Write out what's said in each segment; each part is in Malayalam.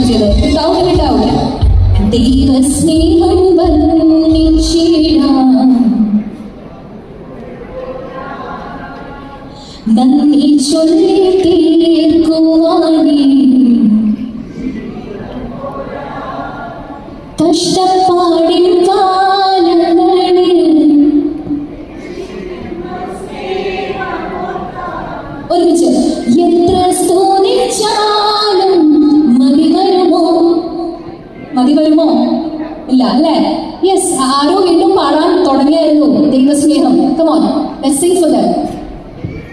പാടിച്ചത്. കേട്ടാവും ദൈവസ്നേഹം വർണ്ണിച്ചിടാം, നന്ദി ചൊല്ലി തീർക്കുവാനേ കഷ്ടപ്പാടിൻ കാലങ്ങളിൽ ഒരുമിച്ച് എത്ര സ്തുതിച്ചാലും മതി വരുമോ ഇല്ല അല്ലേ? യെസ്, ആരോ വീണ്ടും പാടാൻ തുടങ്ങിയായിരുന്നു ദൈവസ്നേഹം. Come on, let's sing for them.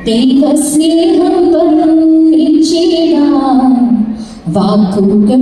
ദൈവസ്നേഹം വർണ്ണിച്ചിടാൻ വാക്കുകൾ